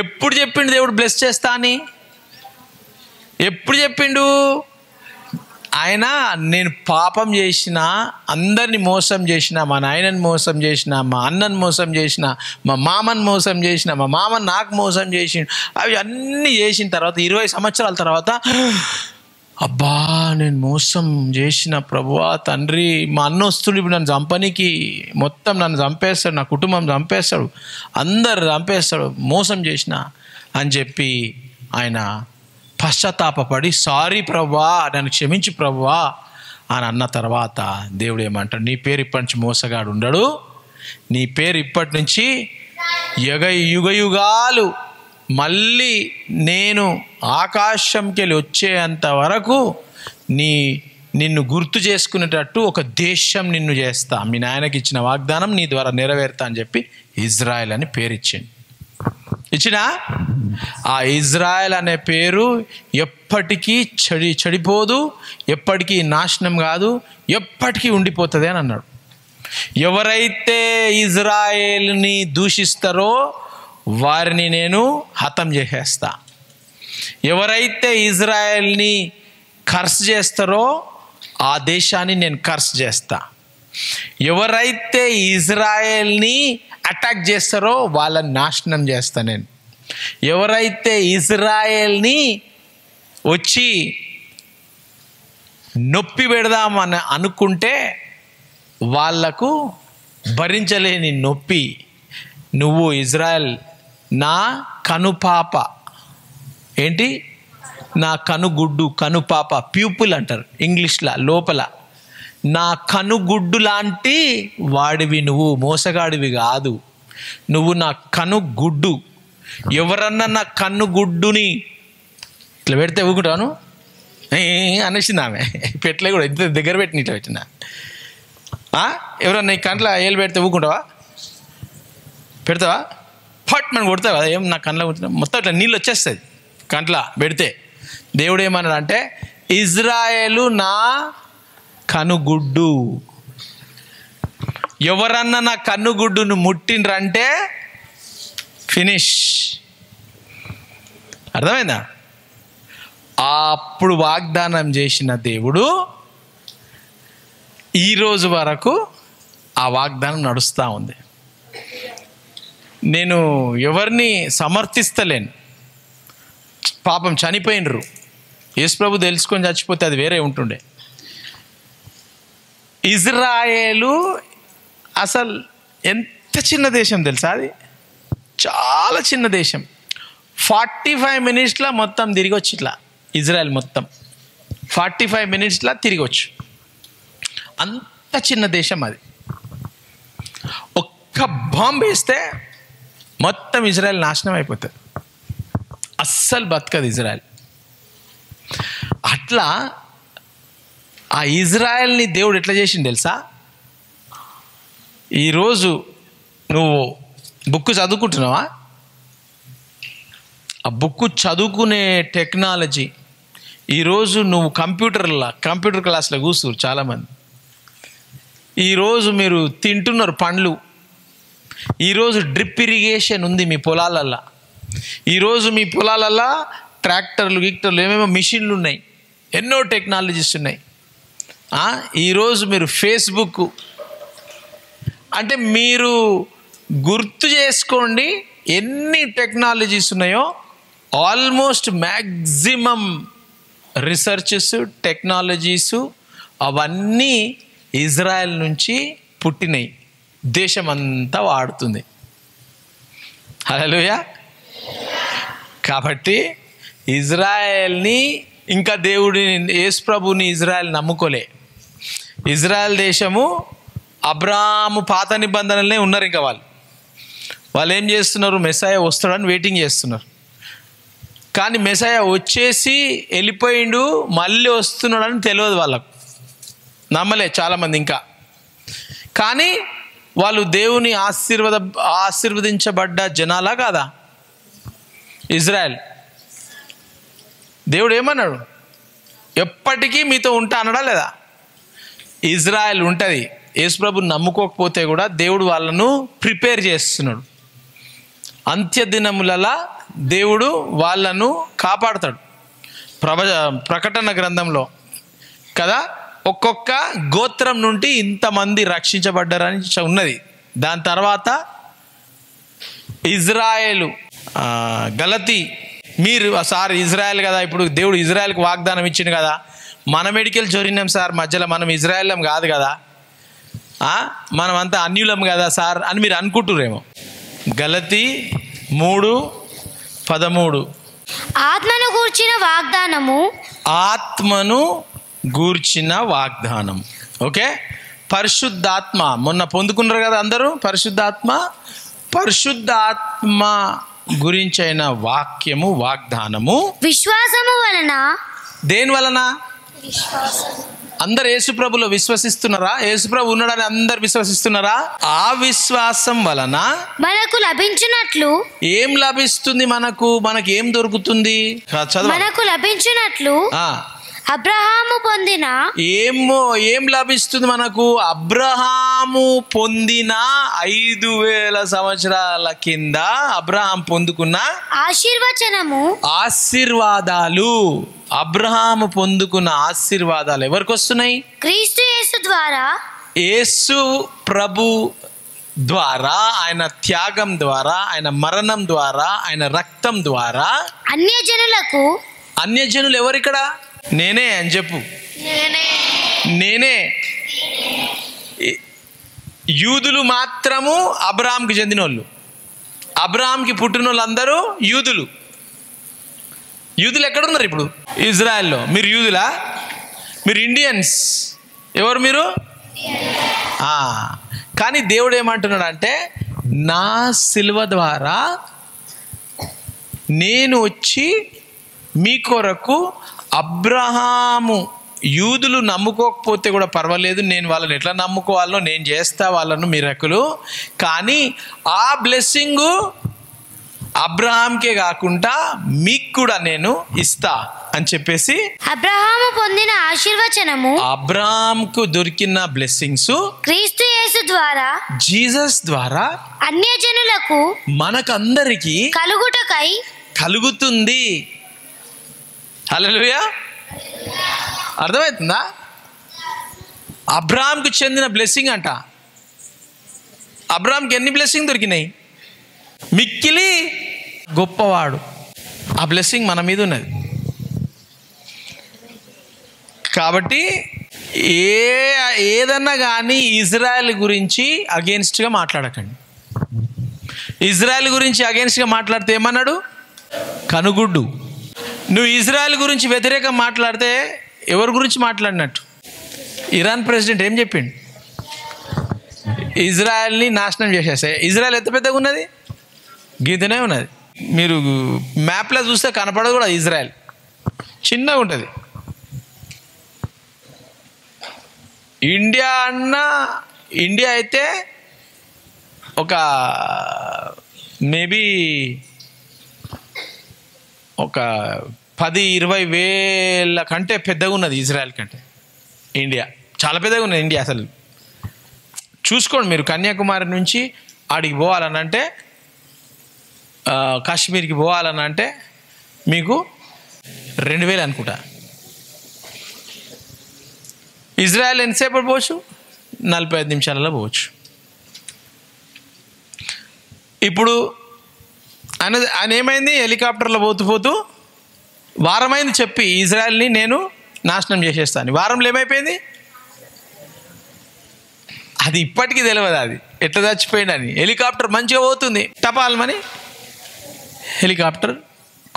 ఎప్పుడు చెప్పిండు దేవుడు బ్లెస్ చేస్తా అని? ఎప్పుడు చెప్పిండు? ఆయన నేను పాపం చేసిన, అందరిని మోసం చేసిన, మా నాయనని మోసం చేసిన, మా అన్నని మోసం చేసిన, మా మామని మోసం చేసిన, మా మామ నాకు మోసం చేసి, అవి అన్నీ చేసిన తర్వాత 20 సంవత్సరాల తర్వాత అబ్బా నేను మోసం చేసిన ప్రభువా తండ్రి, మా అన్న వస్తుడు ఇప్పుడు నన్ను చంపనీకి, మొత్తం నన్ను చంపేస్తాడు, నా కుటుంబం చంపేస్తాడు, అందరు చంపేస్తాడు, మోసం చేసిన అని చెప్పి ఆయన పశ్చాత్తాపడి సారీ ప్రభువా, నన్ను క్షమించి ప్రభువా అని అన్న తర్వాత దేవుడు ఏమంటాడు? నీ పేరు ఇప్పటి నుంచి మోసగాడు ఉండడు, నీ పేరు ఇప్పటి నుంచి యుగయుగాలు మళ్ళీ నేను ఆకాశంకి వెళ్ళి వచ్చేంత వరకు నిన్ను గుర్తు చేసుకునేటట్టు ఒక దేశం నిన్ను చేస్తా, మీ నాయనకి ఇచ్చిన వాగ్దానం నీ ద్వారా నెరవేరుతా అని చెప్పి ఇజ్రాయెల్ అని పేరు ఇచ్చిన ఆ ఇజ్రాయెల్ అనే పేరు ఎప్పటికీ చెడిపోదు, ఎప్పటికీ నాశనం కాదు, ఎప్పటికీ ఉండిపోతుంది అని అన్నాడు. ఎవరైతే ఇజ్రాయేల్ని దూషిస్తారో వారిని నేను హతం చేసేస్తా, ఎవరైతే ఇజ్రాయెల్ని కర్స్ చేస్తారో ఆ దేశాన్ని నేను కర్స్ చేస్తా, ఎవరైతే ఇజ్రాయెల్ని అటాక్ చేస్తారో వాళ్ళని నాశనం చేస్తా నేను, ఎవరైతే ఇజ్రాయెల్ని వచ్చి నొప్పి పెడదామని అనుకుంటే వాళ్లకు భరించలేని నొప్పి, నువ్వు ఇజ్రాయెల్ నా కనుపాప, ఏంటి నా కనుగుడ్డు, కనుపాప, ప్యూపుల్ అంటారు ఇంగ్లీష్లో, లోపల నా కనుగుడ్డు లాంటి వాడివి నువ్వు, మోసగాడివి కాదు, నువ్వు నా కనుగుడ్డు. ఎవరన్నా నా కన్నుగుడ్డుని ఇట్లా పెడితే ఊకుంటాను అనేసింది ఆమె, పెట్టలే కూడా ఇంత దగ్గర పెట్టిన ఇట్లా పెట్టిన. ఎవరన్నా నీ కంట్లో ఏళ్ళు పెడితే ఊకుంటావా? పెడతావా? ఫట్ మనం కొడతావు కదా, ఏం నా కళ్ళలో కొట్టినా మొత్తం ఇట్లా నీళ్ళు వచ్చేస్తుంది కంట్లో పెడితే. దేవుడు ఏమన్నాడు అంటే ఇజ్రాయేలు నా కనుగుడ్డు, ఎవరన్నా నా కన్నుగుడ్డును ముట్టిండ్రంటే ఫినిష్. అర్థమైందా? అప్పుడు వాగ్దానం చేసిన దేవుడు ఈరోజు వరకు ఆ వాగ్దానం నడుస్తూ ఉంది. నేను ఎవరిని సమర్థిస్తలేను, పాపం చనిపోయినరు, యేసుప్రభు తెలుసుకొని చచ్చిపోతే అది వేరే ఉంటుండే. ఇజ్రాయేలు అసలు ఎంత చిన్న దేశం తెలుసా? అది చాలా చిన్న దేశం. 45 మినిట్స్లో మొత్తం తిరిగొచ్చు. ఇట్లా ఇజ్రాయెల్ మొత్తం 45 మినిట్స్లో తిరిగొచ్చు. అంత చిన్న దేశం అది. ఒక్క బాంబు వేస్తే మొత్తం ఇజ్రాయెల్ నాశనం అయిపోతుంది, అస్సలు బతకదు ఇజ్రాయెల్. అట్లా ఆ ఇజ్రాయెల్ని దేవుడు ఎట్లా చేసిండు తెలుసా? ఈరోజు నువ్వు బుక్ చదువుకుంటున్నావా? ఆ బుక్ చదువుకునే టెక్నాలజీ ఈరోజు నువ్వు కంప్యూటర్ క్లాస్లో కూర్చురు చాలామంది. ఈరోజు మీరు తింటున్నారు పండ్లు, ఈరోజు డ్రిప్ ఇరిగేషన్ ఉంది మీ పొలాలల్లో, ఈరోజు మీ పొలాలల్లో ట్రాక్టర్లు గిక్టర్లు ఏమేమో మిషన్లు ఉన్నాయి, ఎన్నో టెక్నాలజీస్ ఉన్నాయి. ఈరోజు మీరు ఫేస్బుక్, అంటే మీరు గుర్తు చేసుకోండి ఎన్ని టెక్నాలజీస్ ఉన్నాయో. ఆల్మోస్ట్ మ్యాక్సిమం రీసెర్చెస్ టెక్నాలజీస్ అవన్నీ ఇజ్రాయెల్ నుంచి పుట్టినాయి, దేశమంతా వాడుతుంది. హల్లెలూయా. కాబట్టి ఇజ్రాయెల్ని ఇంకా దేవుడిని యేసు ప్రభుని ఇజ్రాయెల్ నమ్ముకోలే. ఇజ్రాయెల్ దేశము అబ్రాహాము పాత నిబంధనలనే ఉన్నారు. ఇంకా వాళ్ళు ఏం చేస్తున్నారు? మెస్సయా వస్తాడని వెయిటింగ్ చేస్తున్నారు. కానీ మెస్సయా వచ్చేసి వెళ్ళిపోయిండు, మళ్ళీ వస్తున్నాడని తెలియదు వాళ్ళకు, నమ్మలే చాలామంది ఇంకా. కానీ వాళ్ళు దేవుని ఆశీర్వదించబడ్డ జనాలా కాదా? ఇజ్రాయెల్ దేవుడు ఏమన్నాడు? ఎప్పటికీ మీతో ఉంటా అన్నాడా లేదా? ఇజ్రాయెల్ ఉంటుంది. యేసుప్రభుని నమ్ముకోకపోతే కూడా దేవుడు వాళ్ళను ప్రిపేర్ చేస్తున్నాడు. అంత్యదినములలో దేవుడు వాళ్ళను కాపాడుతాడు. ప్రకటన గ్రంథంలో కదా, ఒక్కొక్క గోత్రం నుండి ఇంతమంది రక్షించబడ్డారని ఉన్నది. దాని తర్వాత ఇజ్రాయేలు, గలతీ, మీరు సార్ ఇజ్రాయెల్ కదా, ఇప్పుడు దేవుడు ఇజ్రాయెల్కి వాగ్దానం ఇచ్చింది కదా, మన మెడికల్ చొరినాం సార్, మధ్యలో మనం ఇజ్రాయెల్లం కాదు కదా, మనమంతా అన్యులం కదా సార్ అని మీరు అనుకుంటురేమో. గలతీ 3:13 ఆత్మను గూర్చిన వాగ్దానము, ఆత్మను గూర్చిన వాగ్దానం. ఓకే, పరిశుద్ధాత్మ మొన్న పొందుకున్నారు కదా అందరూ. పరిశుద్ధాత్మ గురించైన వాక్యము, వాగ్దానము విశ్వాసము వలన. దేని వలన? అందరు యేసుప్రభులో విశ్వసిస్తున్నారా? యేసుప్రభు ఉన్నాడని అందరు విశ్వసిస్తున్నారా? ఆ విశ్వాసం వలన మనకు లభించినట్లు ఏం లభిస్తుంది? మనకు ఏం దొరుకుతుంది? మనకు లభించినట్లు అబ్రహాము పొందిన ఏం లభిస్తుంది మనకు? అబ్రహాము పొందిన 5000 సంవత్సరాల కింద అబ్రహాం పొందుకున్న ఆశీర్వాదాలు. అబ్రహాము పొందుకున్న ఆశీర్వాదాలు ఎవరికి వస్తున్నాయి? క్రీస్తు యేసు ద్వారా, యేసు ప్రభు ద్వారా, ఆయన త్యాగం ద్వారా, ఆయన మరణం ద్వారా, ఆయన రక్తం ద్వారా అన్యజనులు ఎవరిక్కడ? నేనే అని చెప్పు. నేనే. యూదులు మాత్రము అబ్రహాంకి చెందిన వాళ్ళు. అబ్రహాంకి పుట్టిన వాళ్ళు అందరూ యూదులు. యూదులు ఎక్కడున్నారు ఇప్పుడు? ఇజ్రాయెల్లో. మీరు యూదులా? మీరు ఇండియన్స్. ఎవరు మీరు? కానీ దేవుడు ఏమంటున్నాడు అంటే, నా సిలువ ద్వారా నేను వచ్చి మీ కొరకు, అబ్రహాము యూదులు నమ్ముకోకపోతే కూడా పర్వాలేదు, నేను వాళ్ళని ఎట్లా నమ్ముకోవాలో నేను చేస్తా వాళ్ళను మిరకులు, కానీ ఆ బ్లెస్సింగు అబ్రహాంకే కాకుండా మీకు కూడా నేను ఇస్తా అని చెప్పేసి అబ్రహాము పొందిన ఆశీర్వచనము, అబ్రహాంకు దొరికిన బ్లెస్సింగ్స్ క్రీస్తు యేసు ద్వారా, జీసస్ ద్వారా అన్యజనులకు, మనకందరికీ కలుగుటకై కలుగుతుంది. హల్లెలూయా. అర్థమవుతుందా? అబ్రహాంకు చెందిన బ్లెస్సింగ్ అంట. అబ్రహాంకి ఎన్ని బ్లెస్సింగ్ దొరికినాయి? మిక్కిలి గొప్పవాడు. ఆ బ్లెస్సింగ్ మన మీద ఉన్నది. కాబట్టి ఏదన్నా కానీ ఇజ్రాయెల్ గురించి అగేన్స్ట్గా మాట్లాడకండి. ఇజ్రాయెల్ గురించి అగేన్స్ట్గా మాట్లాడితే ఏమన్నాడు? కనుగుడ్డు. నువ్వు ఇజ్రాయెల్ గురించి వ్యతిరేకం మాట్లాడితే ఎవరి గురించి మాట్లాడినట్టు? ఇరాన్ ప్రెసిడెంట్ ఏం చెప్పిండు? ఇజ్రాయెల్ని నాశనం చేసేస్తే. ఇజ్రాయెల్ ఎంత పెద్దగా ఉన్నది? గీతనే ఉన్నది. మీరు మ్యాప్లో చూస్తే కనపడదు కూడా. ఇజ్రాయెల్ చిన్నగా ఉంటుంది. ఇండియా అయితే ఒక మేబీ ఒక 10-20 వేల కంటే పెద్దగా ఉన్నది ఇజ్రాయెల్ కంటే. ఇండియా చాలా పెద్దగా ఉన్నది. ఇండియా అసలు చూసుకోండి మీరు, కన్యాకుమారి నుంచి ఆడికి పోవాలని అంటే, కాశ్మీర్కి పోవాలని అంటే మీకు 2000 అనుకుంటా. ఇజ్రాయెల్ ఎంతసేపు పోవచ్చు? 45 నిమిషాలలో పోవచ్చు. ఇప్పుడు ఆయన ఏమైంది, హెలికాప్టర్లో పోతూ వారమైంది చెప్పి ఇజ్రాయెల్ని నేను నాశనం చేసేస్తాను. వారంలో ఏమైపోయింది? అది ఇప్పటికీ తెలియదు అది ఎట్లా చచ్చిపోయిందని. హెలికాప్టర్ మంచిగా పోతుంది, టపాలమని హెలికాప్టర్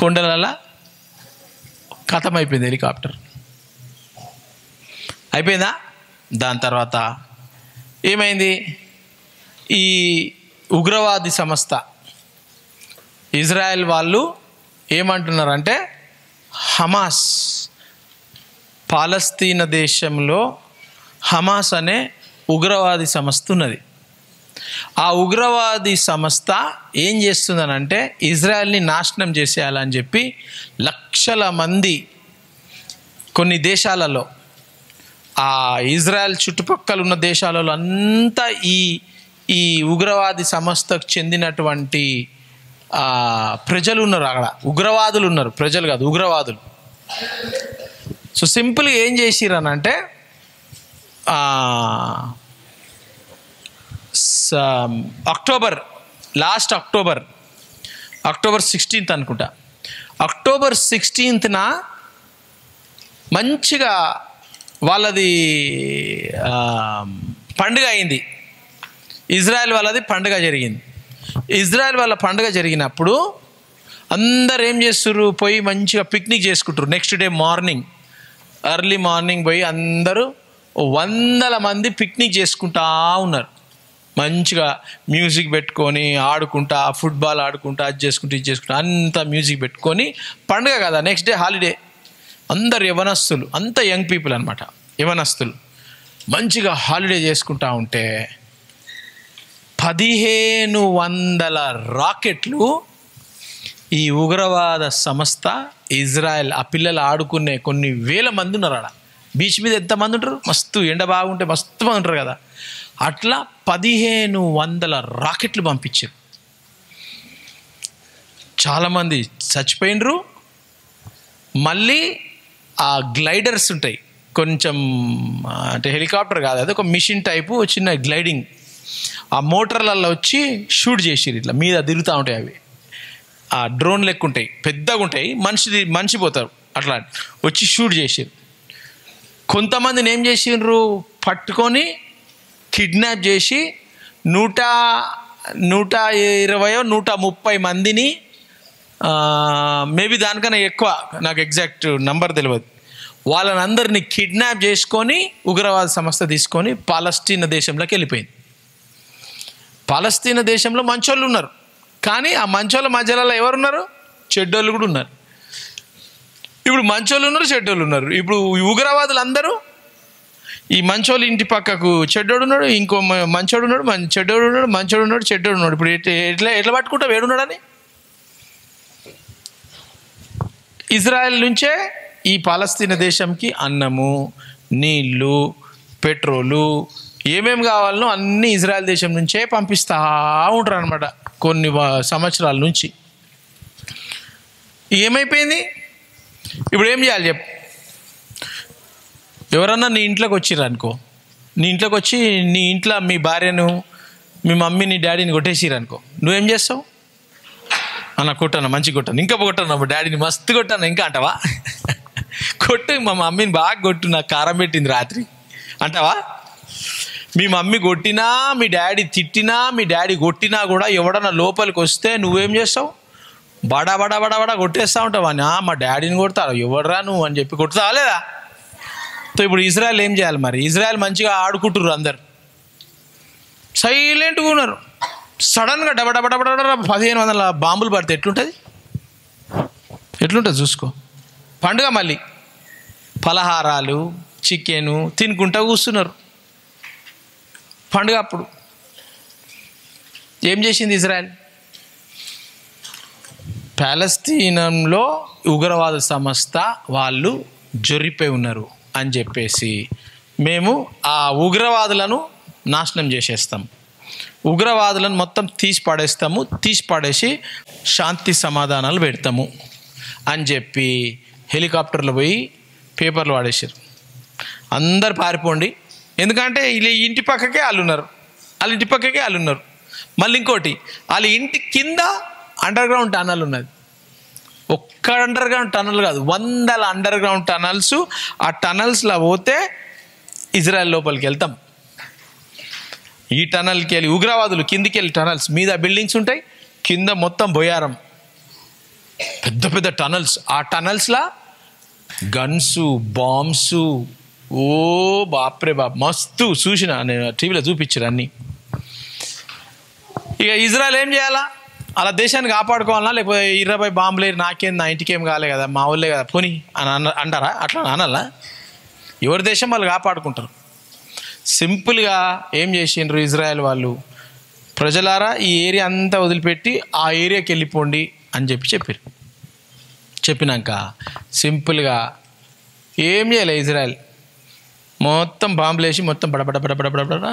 కొండలలో ఖతమైపోయింది. హెలికాప్టర్ అయిపోయిందా? దాని తర్వాత ఏమైంది? ఈ ఉగ్రవాది సంస్థ ఇజ్రాయెల్ వాళ్ళు ఏమంటున్నారంటే, హమాస్, పాలస్తీనా దేశంలో హమాస్ అనే ఉగ్రవాది సంస్థ ఉన్నది. ఆ ఉగ్రవాది సంస్థ ఏం చేస్తుందనంటే ఇజ్రాయెల్ని నాశనం చేసేయాలని చెప్పి లక్షల మంది కొన్ని దేశాలలో, ఆ ఇజ్రాయెల్ చుట్టుపక్కల ఉన్న దేశాలలో అంతా ఈ ఉగ్రవాది సంస్థకు చెందినటువంటి ప్రజలు ఉన్నారు. అక్కడ ఉగ్రవాదులు ఉన్నారు, ప్రజలు కాదు ఉగ్రవాదులు. సో సింపుల్గా ఏం చేసిరనంటే అక్టోబర్ 16th అనుకుంటా, అక్టోబర్ 16th మంచిగా వాళ్ళది పండుగ అయింది. ఇజ్రాయెల్ వాళ్ళది పండుగ జరిగింది. ఇజ్రాయెల్ వాళ్ళ పండుగ జరిగినప్పుడు అందరు ఏం చేస్తున్నారు, పోయి మంచిగా పిక్నిక్ చేసుకుంటారు. Next day morning, early morning పోయి అందరూ 100 మంది పిక్నిక్ చేసుకుంటా ఉన్నారు. మంచిగా మ్యూజిక్ పెట్టుకొని ఆడుకుంటా, ఫుట్బాల్ ఆడుకుంటా, అది చేసుకుంటూ ఇది చేసుకుంటా, అంతా మ్యూజిక్ పెట్టుకొని పండుగ కదా, నెక్స్ట్ డే హాలిడే. అందరు యవనస్తులు, అంతా యంగ్ పీపుల్ అనమాట, యవనస్తులు మంచిగా హాలిడే చేసుకుంటా ఉంటే 1500 రాకెట్లు ఈ ఉగ్రవాద సంస్థ ఇజ్రాయెల్, ఆ పిల్లలు ఆడుకునే కొన్ని వేల మంది ఉన్నారు ఆడ. బీచ్ మీద ఎంతమంది ఉంటారు, మస్తు ఎండ బాగుంటే మస్తు మంది ఉంటారు కదా, అట్లా 1500 రాకెట్లు పంపించారు. చాలామంది చచ్చిపోయినరు. మళ్ళీ ఆ గ్లైడర్స్ ఉంటాయి కొంచెం, అంటే హెలికాప్టర్ కాదు, అది ఒక మిషన్ టైపు చిన్న గ్లైడింగ్, ఆ మోటార్లలో వచ్చి షూట్ చేసిరు. ఇట్లా మీద తిరుగుతూ ఉంటాయి అవి, ఆ డ్రోన్ లెక్క ఉంటాయి, పెద్దగా ఉంటాయి, మనిషి పోతారు, అట్లా వచ్చి షూట్ చేసిరు. కొంతమందిని ఏం చేసిండ్రు, పట్టుకొని కిడ్నాప్ చేసి 120-130 మందిని, మేబీ దానికన్నా ఎక్కువ, నాకు ఎగ్జాక్ట్ నంబర్ తెలియదు, వాళ్ళని అందరినీ కిడ్నాప్ చేసుకొని ఉగ్రవాద సంస్థ తీసుకొని పాలస్తీనా దేశంలోకి వెళ్ళిపోయింది. పాలస్తీనా దేశంలో మంచోళ్ళు ఉన్నారు, కానీ ఆ మంచోళ్ళ మధ్యలో ఎవరున్నారు, చెడ్డోళ్ళు కూడా ఉన్నారు. ఇప్పుడు మంచోళ్ళు ఉన్నారు, చెడ్డోళ్ళు ఉన్నారు. ఇప్పుడు ఉగ్రవాదులు అందరూ, ఈ మంచోళ్ళు ఇంటి పక్కకు చెడ్డోడు ఉన్నాడు, ఇంకో మంచోడు ఉన్నాడు, చెడ్డోడు ఉన్నాడు, మంచోడు ఉన్నాడు, చెడ్డోడు ఉన్నాడు. ఇప్పుడు ఎట్లా పట్టుకుంటా వేడున్నాడని. ఇజ్రాయెల్ నుంచే ఈ పాలస్తీనా దేశంకి అన్నము, నీళ్ళు, పెట్రోలు, ఏమేమి కావాలనో అన్నీ ఇజ్రాయెల్ దేశం నుంచే పంపిస్తూ ఉంటారు అనమాట కొన్ని సంవత్సరాల నుంచి. ఏమైపోయింది ఇప్పుడు? ఏం చేయాలి చెప్పు? ఎవరన్నా నీ ఇంట్లోకి వచ్చిర్రు అనుకో, నీ ఇంట్లోకి వచ్చి నీ ఇంట్లో మీ భార్యను, మీ మమ్మీని, డాడీని కొట్టేసిర్రు అనుకో, నువ్వేం చేస్తావు? అన్న కొట్టాను, మంచి కొట్టాను, ఇంకా కొట్టాను, మా డాడీని మస్తు కొట్టాను ఇంకా అంటావా? కొట్టు, మా మమ్మీని బాగా కొట్టు, నాకు కారం పెట్టింది రాత్రి అంటావా? మీ మమ్మీ కొట్టినా, మీ డాడీ తిట్టినా, మీ డాడీ కొట్టినా కూడా ఎవడన్నా లోపలికి వస్తే నువ్వేం చేస్తావు? బడా బడా బడా బడా కొట్టేస్తూ ఉంటావు. అని మా డాడీని కొడతావు, ఎవడరా నువ్వు అని చెప్పి కొడతావా లేదా? సో ఇప్పుడు ఇజ్రాయెల్ ఏం చేయాలి మరి? ఇజ్రాయెల్ మంచిగా ఆడుకుంటుర్రు, అందరు సైలెంట్గా ఉన్నారు. సడన్గా డబడబడబడ 1500 బాంబులు పడితే ఎట్లుంటుంది చూసుకో. పండుగ మళ్ళీ పలహారాలు, చికెను తినుకుంటా కూస్తున్నారు పండుగ. అప్పుడు ఏం చేసింది ఇజ్రాయెల్? పాలస్తీనంలో ఉగ్రవాద సంస్థ వాళ్ళు జొరిపోయి ఉన్నారు అని చెప్పేసి మేము ఆ ఉగ్రవాదులను నాశనం చేసేస్తాం, ఉగ్రవాదులను మొత్తం తీసి పడేసి శాంతి సమాధానాలు పెడతాము అని చెప్పి హెలికాప్టర్లో పోయి పేపర్లు వాడేసారు. అందరు పారిపోండి, ఎందుకంటే వీళ్ళ ఇంటి పక్కకే వాళ్ళు ఉన్నారు. మళ్ళీ ఇంకోటి, వాళ్ళ ఇంటి కింద అండర్ గ్రౌండ్ టనల్ ఉన్నది. ఒక్క అండర్ గ్రౌండ్ టనల్ కాదు, 100 అండర్ గ్రౌండ్ టనల్స్. ఆ టనల్స్లో పోతే ఇజ్రాయెల్ లోపలికి వెళ్తాం. ఈ టనల్కి వెళ్ళి ఉగ్రవాదులు కిందికి వెళ్ళి టనల్స్ మీద బిల్డింగ్స్ ఉంటాయి, కింద మొత్తం బొయారం, పెద్ద పెద్ద టనల్స్. ఆ టనల్స్లా గన్స్, బాంబ్స్, ఓ బాప్రే బాప్ మస్తు చూసిన, నేను టీవీలో చూపించారు అన్నీ. ఇక ఇజ్రాయెల్ ఏం చేయాలా? అలా దేశాన్ని కాపాడుకోవాలన్నా, లేకపోతే 20 బాంబులు నాకేం, నా ఇంటికేం కాలే కదా, మా ఊళ్ళే కదా పోనీ అని అంటారా? అట్లా అనాలా? ఎవరి దేశం వాళ్ళు కాపాడుకుంటారు. సింపుల్గా ఏం చేసిండ్రు ఇజ్రాయెల్ వాళ్ళు, ప్రజలారా ఈ ఏరియా అంతా వదిలిపెట్టి ఆ ఏరియాకి వెళ్ళిపోండి అని చెప్పారు. చెప్పినాక సింపుల్గా ఏం చేయలే ఇజ్రాయెల్, మొత్తం బాంబులు వేసి మొత్తం బడబడ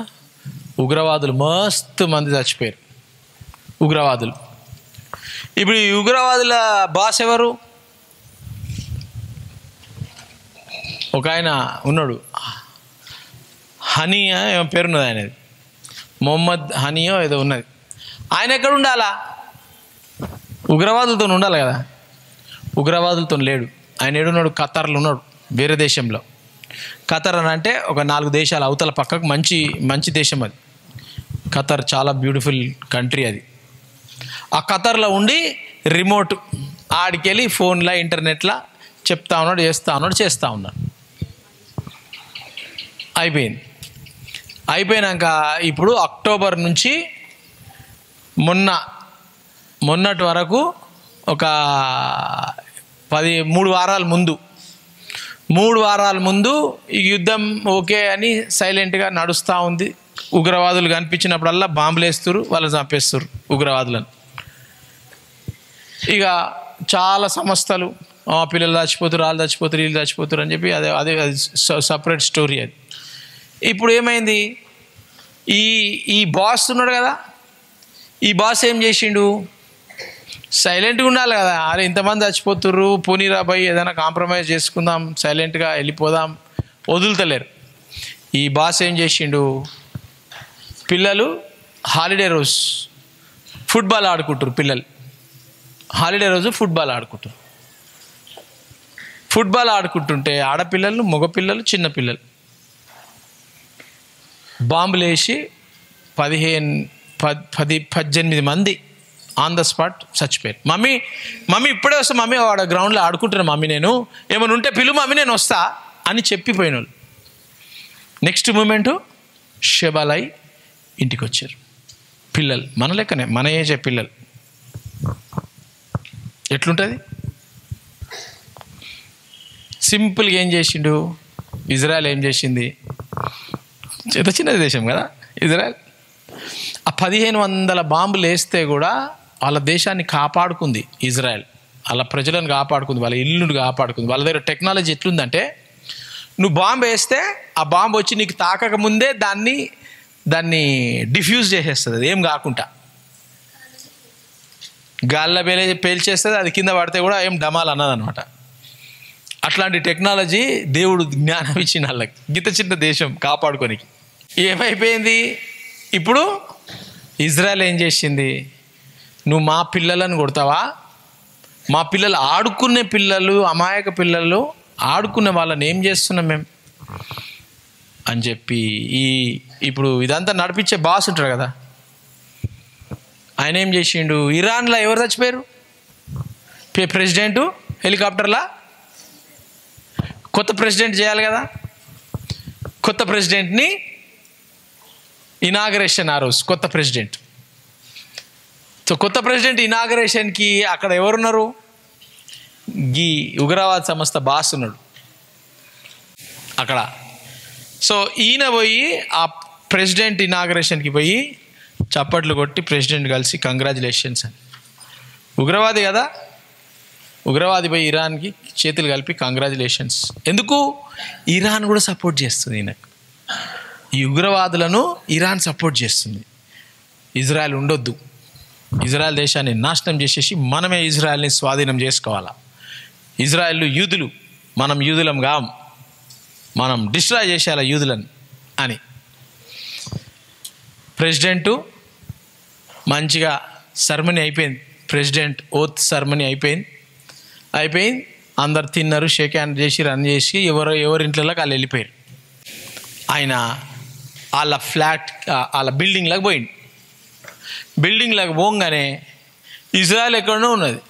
ఉగ్రవాదులు మస్తు మంది చచ్చిపోయారు ఉగ్రవాదులు. ఇప్పుడు ఈ ఉగ్రవాదుల బాస్ ఎవరు? ఒక ఆయన ఉన్నాడు, హనీయా ఏమో పేరున్నది ఆయనది, మొహమ్మద్ హనీయో ఏదో ఉన్నది. ఆయన ఎక్కడ ఉండాలా? ఉగ్రవాదులతో ఉండాలి కదా, ఉగ్రవాదులతో లేడు. ఆయన ఏడున్నాడు? ఖతర్లో ఉన్నాడు, వేరే దేశంలో. ఖతర్ అని అంటే ఒక 4 దేశాలు అవతల పక్కకు మంచి దేశం అది. ఖతర్ చాలా బ్యూటిఫుల్ కంట్రీ అది. ఆ ఖతర్లో ఉండి రిమోట్ ఆడికెళ్ళి ఫోన్లో ఇంటర్నెట్లో చేస్తూ ఉన్నాడు. అయిపోయినాక ఇప్పుడు అక్టోబర్ నుంచి మొన్నటి వరకు ఒక 3 వారాల ముందు ఈ యుద్ధం ఓకే అని సైలెంట్గా నడుస్తూ ఉంది. ఉగ్రవాదులు కనిపించినప్పుడల్లా బాంబులు వేస్తారు, వాళ్ళు చంపేస్తారు ఉగ్రవాదులను. ఇక చాలా సంస్థలు పిల్లలు చచ్చిపోతారు, వాళ్ళు చచ్చిపోతారు, వీళ్ళు చచ్చిపోతారు అని చెప్పి అదే సపరేట్ స్టోరీ అది. ఇప్పుడు ఏమైంది, ఈ బాస్ ఉన్నాడు కదా, ఈ బాస్ ఏం చేసిండు? సైలెంట్గా ఉండాలి కదా, అరే ఇంతమంది చచ్చిపోతుర్రు, పోనీరా భయ్ ఏదైనా కాంప్రమైజ్ చేసుకుందాం, సైలెంట్గా వెళ్ళిపోదాం, వదులుతలేరు. ఈ బాస్ ఏం చేసిండు? పిల్లలు హాలిడే రోజు ఫుట్బాల్ ఆడుకుంటారు, పిల్లలు హాలిడే రోజు ఫుట్బాల్ ఆడుకుంటుంటే ఆడపిల్లలు, మగపిల్లలు, చిన్నపిల్లలు బాంబులు వేసి 18 మంది ఆన్ ద స్పాట్ చచ్చిపోయారు. మమ్మీ ఇప్పుడే వస్తా, మమ్మీ వాడు గ్రౌండ్లో ఆడుకుంటున్నా, మమ్మీ నేను ఏమైనా ఉంటే పిలు మమ్మీ నేను వస్తా అని చెప్పిపోయిన వాళ్ళు నెక్స్ట్ మూమెంటు షెబాలై ఇంటికి వచ్చారు. పిల్లలు మన లెక్కనే, మన ఏజే పిల్లలు. ఎట్లుంటుంది? సింపుల్గా ఏం చేసిండు ఇజ్రాయెల్? ఏం చేసింది? చిన్న దేశం కదా ఇజ్రాయెల్. ఆ 1500 బాంబులు వేస్తే కూడా వాళ్ళ దేశాన్ని కాపాడుకుంది ఇజ్రాయెల్, వాళ్ళ ప్రజలను కాపాడుకుంది, వాళ్ళ ఇల్లును కాపాడుకుంది. వాళ్ళ దగ్గర టెక్నాలజీ ఎట్లుందంటే, నువ్వు బాంబు వేస్తే ఆ బాంబు వచ్చి నీకు తాకకముందే దాన్ని డిఫ్యూజ్ చేసేస్తుంది, అది ఏం కాకుండా గాల్లో పేల్చేస్తుంది. అది కింద పడితే కూడా ఏం డమాల్ అన్నదనమాట. అట్లాంటి టెక్నాలజీ దేవుడు జ్ఞానం ఇచ్చిన వాళ్ళకి, గిత చిన్న దేశం కాపాడుకోనికి. ఏమైపోయింది ఇప్పుడు? ఇజ్రాయెల్ ఏం చేసింది? నువ్వు మా పిల్లలను కొడతావా? మా పిల్లలు ఆడుకునే పిల్లలు, అమాయక పిల్లలు ఆడుకునే వాళ్ళని ఏం చేస్తున్నాం మేము అని చెప్పి ఇప్పుడు ఇదంతా నడిపించే బాస్ ఉంటాడు కదా, ఆయన ఏం చేసిండు? ఇరాన్లో ఎవరు చచ్చిపోయారు? ప్రెసిడెంటు హెలికాప్టర్లా. కొత్త ప్రెసిడెంట్ చేయాలి కదా, కొత్త ప్రెసిడెంట్ని ఇనాగరేషన్ ఆ రోజు, కొత్త ప్రెసిడెంట్. సో కొత్త ప్రెసిడెంట్ ఇనాగరేషన్కి అక్కడ ఎవరున్నారు? ఈ ఉగ్రవాద సంస్థ బాస్ ఉన్నాడు అక్కడ. సో ఈయన పోయి ఆ ప్రెసిడెంట్ ఇనాగరేషన్కి పోయి చప్పట్లు కొట్టి ప్రెసిడెంట్ కలిసి కంగ్రాచులేషన్స్ అని. ఉగ్రవాది కదా, ఉగ్రవాది పోయి ఇరాన్కి చేతులు కలిపి కంగ్రాచులేషన్స్. ఎందుకు? ఇరాన్ కూడా సపోర్ట్ చేస్తుంది ఈయనకు. ఈ ఉగ్రవాదులను ఇరాన్ సపోర్ట్ చేస్తుంది. ఇజ్రాయెల్ ఉండొద్దు, ఇజ్రాయెల్ దేశాన్ని నాశనం చేసేసి మనమే ఇజ్రాయెల్ని స్వాధీనం చేసుకోవాలా. ఇజ్రాయెల్ యూదులు, మనం యూదులం కాం, మనం డిస్ట్రాయ్ చేసేయాల యూదులను అని ప్రెసిడెంటు మంచిగా సర్మనీ అయిపోయింది. ప్రెసిడెంట్ ఓత్ సర్మనీ అయిపోయింది. అందరు తిన్నారు, షేక్ హ్యాండ్ చేసి రన్ చేసి ఎవరి ఇంట్లోకి వాళ్ళు వెళ్ళిపోయారు. ఆయన వాళ్ళ బిల్డింగ్లోకి పోయింది. బిల్డింగ్లోకి పోగానే ఇజ్రాయెల్ ఎక్కడో ఉన్నది.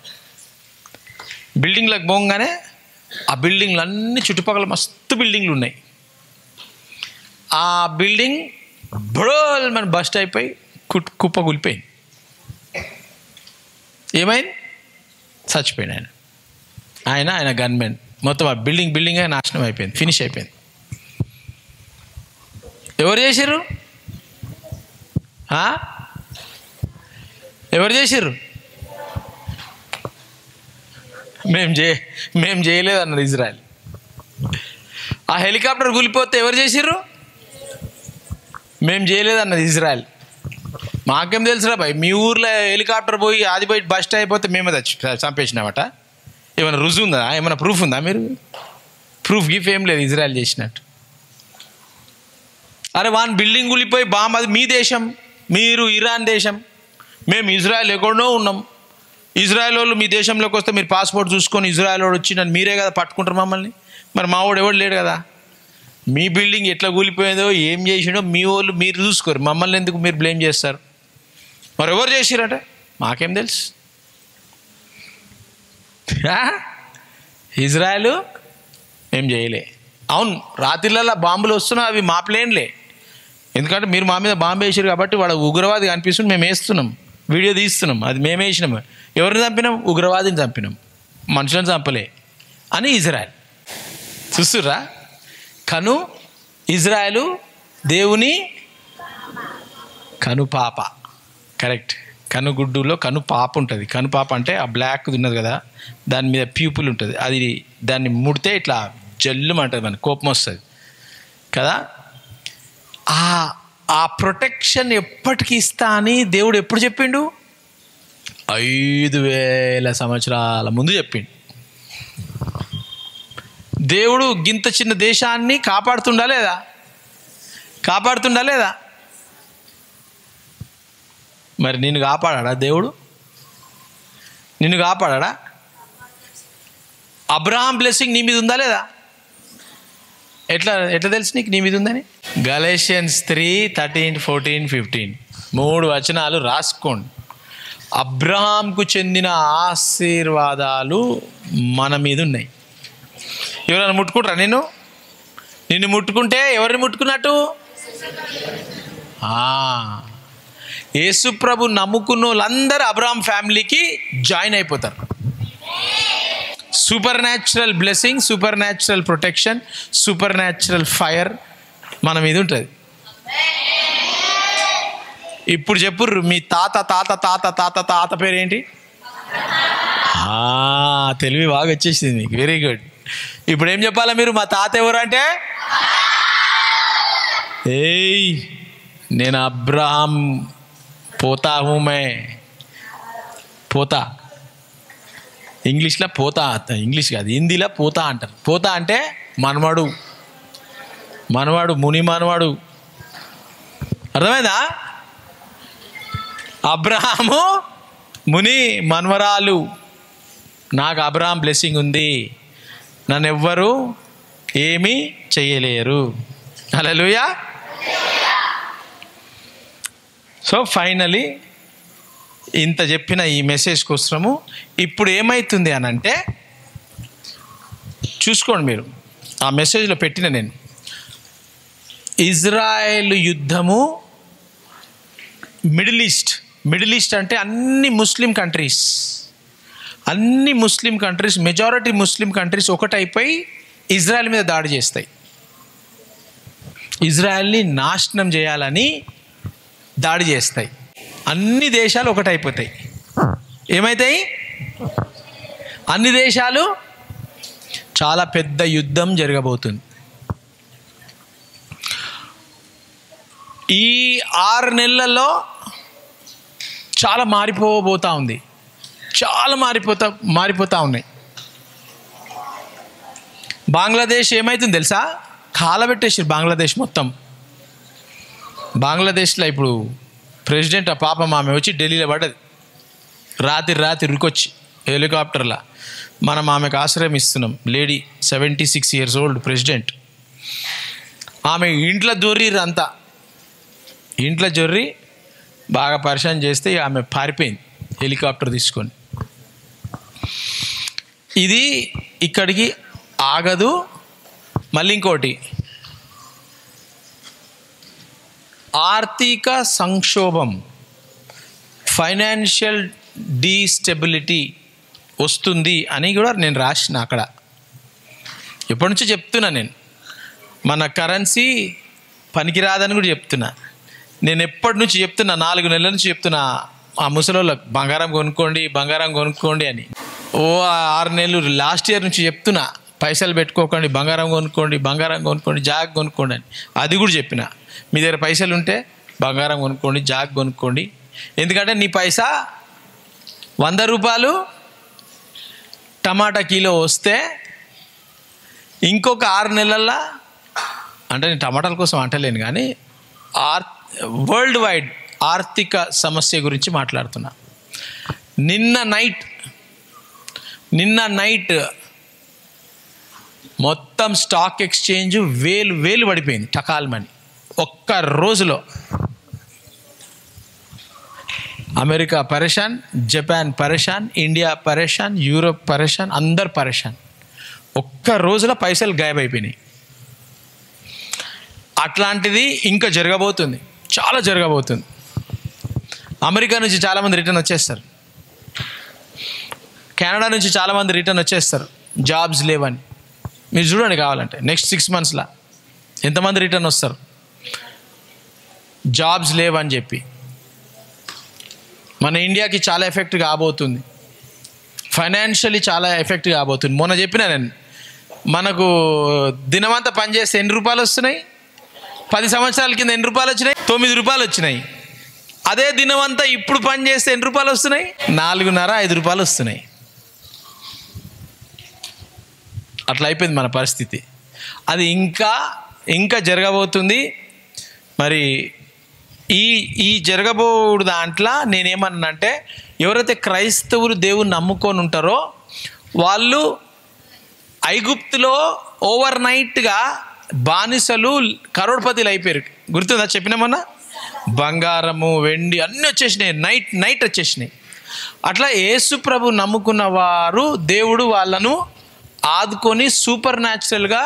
బిల్డింగ్లోకి పోగానే ఆ బిల్డింగ్లు అన్నీ చుట్టుపక్కల మస్తు బిల్డింగ్లు ఉన్నాయి. ఆ బిల్డింగ్ బడోల్ మన బస్ట్ అయిపోయి కుప్ప కూలిపోయింది. ఏమైంది? చచ్చిపోయాడు ఆయన గన్మెన్. మొత్తం ఆ బిల్డింగే నాశనం అయిపోయింది, ఫినిష్ అయిపోయింది. ఎవరు చేసిర్రు? ఎవరు చేసిర్రు? మేము చేయలేదు అన్నది ఇజ్రాయెల్. ఆ హెలికాప్టర్ కూలిపోతే ఎవరు చేసిర్రు? మేము చేయలేదు అన్నది ఇజ్రాయెల్. మాకేం తెలుసురా భయ్, మీ ఊర్లో హెలికాప్టర్ పోయి అది పోయి బస్ట్ అయిపోతే మేమే చంపేసినామట. ఏమైనా రుజువు ఉందా? ఏమైనా ప్రూఫ్ ఉందా? మీరు ప్రూఫ్ గిఫ్ ఏం లేదు ఇజ్రాయెల్ చేసినట్టు. అరే వాన్ బిల్డింగ్ కూలిపోయి బాంబు, అది మీ దేశం, మీరు ఇరాన్ దేశం, మేము ఇజ్రాయెల్ ఎక్కడో ఉన్నాం. ఇజ్రాయెల్ వాళ్ళు మీ దేశంలోకి వస్తే మీరు పాస్పోర్ట్ చూసుకొని ఇజ్రాయెల్ వాడు వచ్చి నన్ను మీరే కదా పట్టుకుంటారు మమ్మల్ని. మరి మా వాడు ఎవడు లేడు కదా. మీ బిల్డింగ్ ఎట్లా కూలిపోయిందో ఏం చేసిండో మీ వాళ్ళు మీరు చూసుకోరు, మమ్మల్ని ఎందుకు మీరు బ్లేమ్ చేస్తారు? మరి ఎవరు చేసిరట? మాకేం తెలుసు. ఇజ్రాయెల్ ఏం చేయలే. అవును, రాత్రిళ్ళ బాంబులు వస్తున్నాయి, అవి మా ప్లేన్లే. ఎందుకంటే మీరు మా మీద బాంబు వేసారు కాబట్టి వాడు ఉగ్రవాది కనిపిస్తుంది, మేము వేస్తున్నాం, వీడియో తీస్తున్నాం, అది మేము వేసినాం. ఎవరిని చంపినాం? ఉగ్రవాదిని చంపినాం, మనుషులను చంపలే అని ఇజ్రాయెల్. చూస్తుర్రా? ఇజ్రాయెలు దేవుని కనుపాప. కరెక్ట్. కనుగుడ్డులో కనుపాప ఉంటుంది. కనుపాప అంటే ఆ బ్లాక్ ఉన్నది కదా, దాని మీద ప్యూపుల్ ఉంటుంది, అది దాన్ని ముడితే ఇట్లా జల్లుమంటుంది, మనకు కోపం వస్తుంది కదా. ఆ ప్రొటెక్షన్ ఎప్పటికి ఇస్తా అని దేవుడు ఎప్పుడు చెప్పిండు? 5,000 సంవత్సరాల ముందు చెప్పిండు. దేవుడు గింత చిన్న దేశాన్ని కాపాడుతుండా లేదా? మరి నిన్ను కాపాడా దేవుడు? నిన్ను కాపాడా? అబ్రహాం బ్లెస్సింగ్ నీ మీద ఉందా లేదా? ఎట్లా తెలుసు నీకు నీ మీద ఉందని? గలేషియన్స్ 3:13, 14, 15 3 వచనాలు రాసుకోండి. అబ్రహాంకు చెందిన ఆశీర్వాదాలు మన మీద ఉన్నాయి. ఎవరైనా ముట్టుకుంటారా? నిన్ను ముట్టుకుంటే ఎవరిని ముట్టుకున్నట్టు? యేసు ప్రభు నమ్ముకున్న వాళ్ళందరూ అబ్రహాం ఫ్యామిలీకి జాయిన్ అయిపోతారు. Super natural blessing, super natural protection, super natural fire మన మీద ఉంటుంది. ఇప్పుడు చెప్పుర్రు, మీ తాత తాత తాత తాత తాత పేరేంటి? తెలివి బాగా వచ్చేసింది మీకు, వెరీ గుడ్. ఇప్పుడు ఏం చెప్పాలా మీరు? మా తాత ఎవరు అంటే, నేను అబ్రహాం పోతా హూమే. పోతా ఇంగ్లీష్లో పోతా, ఇంగ్లీష్ కాదు హిందీలో పోతా అంటారు. పోతా అంటే మనవాడు, ముని మనవాడు. అర్థమైందా? అబ్రహాము ముని మనవరాలు. నాకు అబ్రహాం బ్లెస్సింగ్ ఉంది, నన్ను ఎవ్వరు ఏమీ చేయలేరు. హల్లెలూయా. సో ఫైనలీ ఇంత చెప్పిన ఈ మెసేజ్ కోసము ఇప్పుడు ఏమవుతుంది అని అంటే, చూసుకోండి మీరు, ఆ మెసేజ్లో పెట్టిన నేను ఇజ్రాయెల్ యుద్ధము మిడిల్ ఈస్ట్ అంటే అన్ని ముస్లిం కంట్రీస్, మెజారిటీ ముస్లిం కంట్రీస్ ఒకటైపోయి ఇజ్రాయెల్ మీద దాడి చేస్తాయి. ఇజ్రాయెల్ని నాశనం చేయాలని దాడి చేస్తాయి. అన్ని దేశాలు ఒకటైపోతాయి. ఏమవుతాయి? అన్ని దేశాలు, చాలా పెద్ద యుద్ధం జరగబోతుంది. ఈ 6 నెలల్లో చాలా మారిపోబోతూ ఉంది, చాలా మారిపోతూ ఉన్నాయి. బంగ్లాదేశ్ ఏమవుతుంది తెలుసా? కాలబెట్టేసారు బంగ్లాదేశ్ మొత్తం. బంగ్లాదేశ్లో ఇప్పుడు ప్రెసిడెంట్ ఆ పాపం ఆమె వచ్చి ఢిల్లీలో పడ్డది, రాత్రి ఉరికొచ్చి హెలికాప్టర్లా. మనం ఆమెకు ఆశ్రయం ఇస్తున్నాం. Lady 76 years old president. ఆమె ఇంట్లో జొర్రీరు, అంతా ఇంట్లో జొర్రి బాగా పరిశాన్ చేస్తే ఆమె పారిపోయింది హెలికాప్టర్ తీసుకొని. ఇది ఇక్కడికి ఆగదు. మళ్ళీ ఇంకోటి, ఆర్థిక సంక్షోభం, ఫైనాన్షియల్ డీస్టెబిలిటీ వస్తుంది అని కూడా నేను రాసిన అక్కడ. ఎప్పటి నుంచో చెప్తున్నా నేను, మన కరెన్సీ పనికిరాదని కూడా చెప్తున్నా. నేను ఎప్పటి నుంచి చెప్తున్నా, 4 నెలల నుంచి చెప్తున్నా ఆ ముసలోళ్ళకి బంగారం కొనుక్కోండి అని. 6 నెలలు లాస్ట్ ఇయర్ నుంచి చెప్తున్నా, పైసలు పెట్టుకోకండి, బంగారం కొనుక్కోండి, జాగ్ కొనుక్కోండి అని. అది కూడా చెప్పిన, మీ దగ్గర పైసలు ఉంటే బంగారం కొనుక్కోండి, జాగ్ కొనుక్కోండి. ఎందుకంటే నీ పైసా 100 రూపాయలు టమాటా కిలో వస్తే ఇంకొక 6 నెలల్లో, అంటే నేను టమాటాల కోసం అంటలేను కానీ వరల్డ్ వైడ్ ఆర్థిక సమస్య గురించి మాట్లాడుతున్నా. నిన్న నైట్ మొత్తం స్టాక్ ఎక్స్చేంజ్ వేలు పడిపోయింది టకాల్మని ఒక్క రోజులో. అమెరికా పరేషాన్, జపాన్ పరేషాన్, ఇండియా పరేషాన్, యూరోప్ పరేషాన్, అందరు పరేషాన్. ఒక్క రోజులో పైసలు గాయబైపోయినాయి. అట్లాంటిది ఇంకా జరగబోతుంది, చాలా జరగబోతుంది. అమెరికా నుంచి చాలామంది రిటర్న్ వచ్చేస్తారు, కెనడా నుంచి చాలామంది రిటర్న్ వచ్చేస్తారు, జాబ్స్ లేవని. మీరు చూడండి కావాలంటే నెక్స్ట్ 6 monthsలో ఎంతమంది రిటర్న్ వస్తారు, జాబ్స్ లేవని చెప్పి. మన ఇండియాకి చాలా ఎఫెక్ట్ కాబోతుంది, ఫైనాన్షియలీ చాలా ఎఫెక్ట్ కాబోతుంది. మొన్న చెప్పినా నేను, మనకు దినమంతా పనిచేస్తే ఎన్ని రూపాయలు వస్తున్నాయి? 10 సంవత్సరాల కింద ఎన్ని రూపాయలు వచ్చినాయి? 9 రూపాయలు వచ్చినాయి. అదే దినమంతా ఇప్పుడు పని చేస్తే ఎన్ని రూపాయలు వస్తున్నాయి? 4.5-5 రూపాయలు వస్తున్నాయి. అట్లా అయిపోయింది మన పరిస్థితి. అది ఇంకా జరగబోతుంది. మరి ఈ జరగబోడు దాంట్లో నేనేమన్నానంటే, ఎవరైతే క్రైస్తవులు దేవుని నమ్ముకొని ఉంటారో వాళ్ళు ఐగుప్తులో ఓవర్ నైట్గా బానిసలు కరోడ్పతిలు అయిపోయారు. గుర్తుందా చెప్పినామన్నా? బంగారము, వెండి అన్నీ వచ్చేసినాయి, నైట్ వచ్చేసినాయి. అట్లా యేసు ప్రభు నమ్ముకున్న వారు దేవుడు వాళ్ళను ఆదుకొని సూపర్ న్యాచురల్గా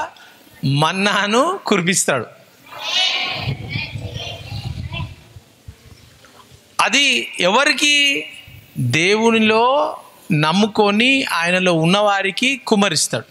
మన్నాను కురిపిస్తాడు. అది ఎవరికి? దేవునిలో నమ్ముకొని ఆయనలో ఉన్నవారికి కుమ్మరిస్తాడు.